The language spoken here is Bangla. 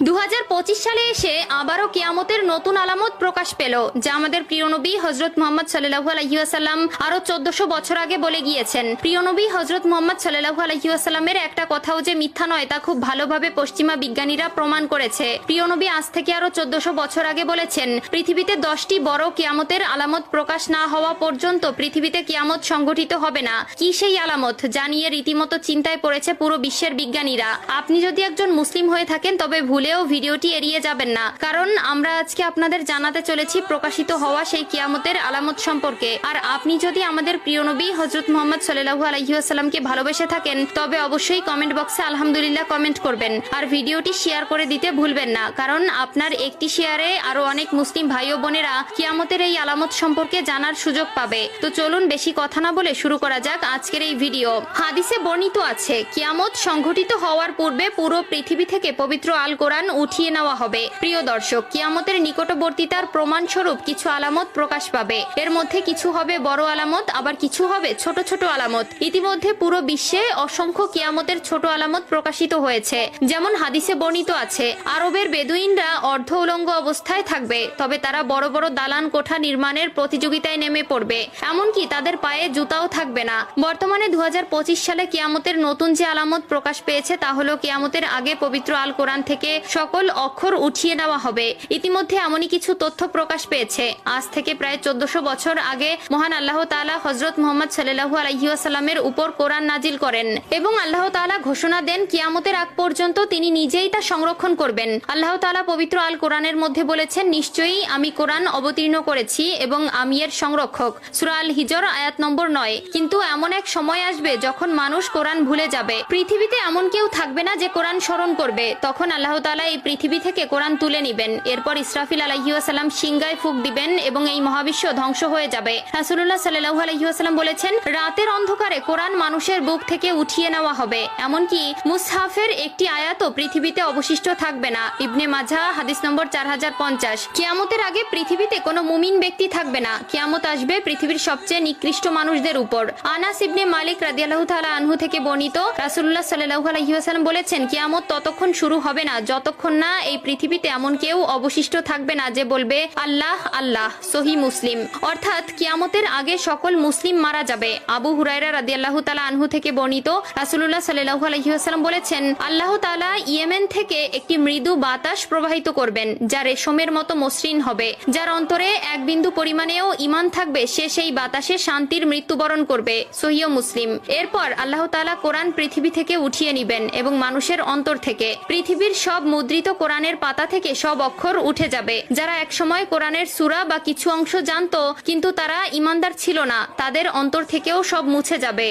2025 সালে এসে আবারও কিয়ামতের নতুন আলামত প্রকাশ পেল, যা আমাদের প্রিয় নবী হযরত মুহাম্মদ সাল্লাল্লাহু আলাইহি ওয়াসাল্লাম আরো 1400 বছর আগে বলে গিয়েছেন। প্রিয় নবী হযরত মুহাম্মদ সাল্লাল্লাহু আলাইহি ওয়াসাল্লামের একটা কথাও যে মিথ্যা নয় তা খুব ভালোভাবে পশ্চিমা বিজ্ঞানীরা প্রমাণ করেছে। প্রিয় নবী আজ থেকে আরো 1400 বছর আগে বলেছেন, পৃথিবীতে 10টি বড় কিয়ামতের আলামত প্রকাশ না হওয়া পর্যন্ত পৃথিবীতে কিয়ামত সংঘটিত হবে না। কি সেই আলামত যা নিয়ে রীতিমতো চিন্তায় পড়েছে পুরো বিশ্বের বিজ্ঞানীরা? আপনি যদি একজন মুসলিম হয়ে থাকেন তবে ভুলেও ভিডিওটি এড়িয়ে যাবেন না, কারণ আমরা আজকে আপনাদের জানাতে চলেছি প্রকাশিত হওয়া সেই কিয়ামতের আলামত সম্পর্কে। আর আপনি যদি আমাদের প্রিয় নবী হযরত মুহাম্মদ সাল্লাল্লাহু আলাইহি ওয়াসাল্লামকে ভালোবেসে থাকেন তবে অবশ্যই কমেন্ট বক্সে আলহামদুলিল্লাহ কমেন্ট করবেন আর ভিডিওটি শেয়ার করে দিতে ভুলবেন না, কারণ আপনার একটি শেয়ারে আরো অনেক মুসলিম ভাই ও বোনেরা কিয়ামতের এই আলামত সম্পর্কে জানার সুযোগ পাবে। তো চলুন বেশি কথা না বলে শুরু করা যাক আজকের এই ভিডিও। হাদিসে বর্ণিত আছে, কিয়ামত সংঘটিত হওয়ার পূর্বে পুরো পৃথিবী থেকে পবিত্র আল কোরআন উঠিয়ে নেওয়া হবে। প্রিয় দর্শক, কিয়ামতের নিকটবর্তীতার প্রমাণস্বরূপ কিছু আলামত প্রকাশ পাবে। এর মধ্যে কিছু হবে বড় আলামত, আবার কিছু হবে ছোট ছোট আলামত। ইতিমধ্যে পুরো বিশ্বে অসংখ্য কিয়ামতের ছোট আলামত প্রকাশিত হয়েছে। যেমন হাদিসে বর্ণিত আছে, আরবের বেদুইনরা অর্ধ উলঙ্গ অবস্থায় থাকবে, তবে তারা বড় বড় দালান কোঠা নির্মাণের প্রতিযোগিতায় নেমে পড়বে, এমনকি তাদের পায়ে জুতাও থাকবে না। বর্তমানে 2025 সালে কিয়ামতের নতুন যে আলামত প্রকাশ পেয়েছে তা হলো কিয়ামতের আগে পবিত্র আল কোরআন থেকে সকল অক্ষর উঠিয়ে নেওয়া হবে। ইতিমধ্যে এমনই কিছু তথ্য প্রকাশ পেয়েছে। আজ থেকে প্রায় 1400 বছর আগে মহান আল্লাহ তাআলা হযরত মুহাম্মদ সাল্লাল্লাহু আলাইহি ওয়াসাল্লামের উপর কোরআন নাজিল করেন এবং আল্লাহ তাআলা ঘোষণা দেন কিয়ামতের আগ পর্যন্ত তিনি নিজেই তা সংরক্ষণ করবেন। আল্লাহ তাআলা পবিত্র আল কোরআনের মধ্যে বলেছেন, নিশ্চয়ই আমি কোরআন অবতীর্ণ করেছি এবং আমি এর সংরক্ষক। সূরা আল হিজর আয়াত নম্বর 9। কিন্তু এমন এক সময় আসবে যখন মানুষ কোরআন ভুলে যাবে। পৃথিবীতে এমন কেউ থাকবে না যে কোরআন স্মরণ করবে। তখন আল্লাহ তাআলা এই পৃথিবী থেকে কোরআন তুলে নিবেন। এরপর ইসরাফিল আলাইহিস সালাম সিংগায় ফুঁক দিবেন এবং এই মহাবিশ্ব ধ্বংস হয়ে যাবে। রাসূলুল্লাহ সাল্লাল্লাহু আলাইহি ওয়াসাল্লাম বলেছেন, রাতের অন্ধকারে কোরআন মানুষের বুক থেকে উঠিয়ে নেওয়া হবে, এমনকি মুসহাফের একটি আয়াতও পৃথিবীতে অবশিষ্ট থাকবে না। ইবনে মাজাহ হাদিস নম্বর 4050। কিয়ামতের আগে পৃথিবীতে কোনো মুমিন ব্যক্তি থাকবে না। কিয়ামত আসবে পৃথিবীর সবচেয়ে নিকৃষ্ট মানুষদের উপর। আনাস ইবনে মালিক রাদিয়াল্লাহু তাআলা আনহু থেকে বর্ণিত, রাসূলুল্লাহ সাল্লাল্লাহু আলাইহি ওয়াসাল্লাম বলেছেন, কিয়ামত ততক্ষণ শুরু হবে না যতক্ষণ না এই পৃথিবীতে এমন কেউ অবশিষ্ট থাকবে না যে বলবে আল্লাহ আল্লাহ। সহিহ মুসলিম। অর্থাৎ কিয়ামতের আগে সকল মুসলিম মারা যাবে। আবু হুরায়রা রাদিয়াল্লাহু তাআলা আনহু থেকে বর্ণিত, রাসূলুল্লাহ সাল্লাল্লাহু আলাইহি ওয়াসাল্লাম বলেছেন, আল্লাহ তাআলা ইয়েমেন থেকে একটি মৃদু বাতাস প্রবাহিত করবেন যা রেশমের মতো মসৃণ হবে। যার অন্তরে এক বিন্দু পরিমাণেও ঈমান থাকবে সে সেই বাতাসে শান্তির মৃত্যুবরণ করবে। সহিহ মুসলিম। এরপর আল্লাহ তাআলা কোরআন পৃথিবী থেকে উঠিয়ে নিবেন এবং মানুষের অন্তর থেকে পৃথিবীর সব মুদ্রিত কোরআনের পাতা থেকে সব অক্ষর উঠে যাবে। যারা একসময় কোরআনের সূরা বা কিছু অংশ জানতো কিন্তু তারা ঈমানদার ছিল না, তাদের অন্তর থেকেও সব মুছে যাবে।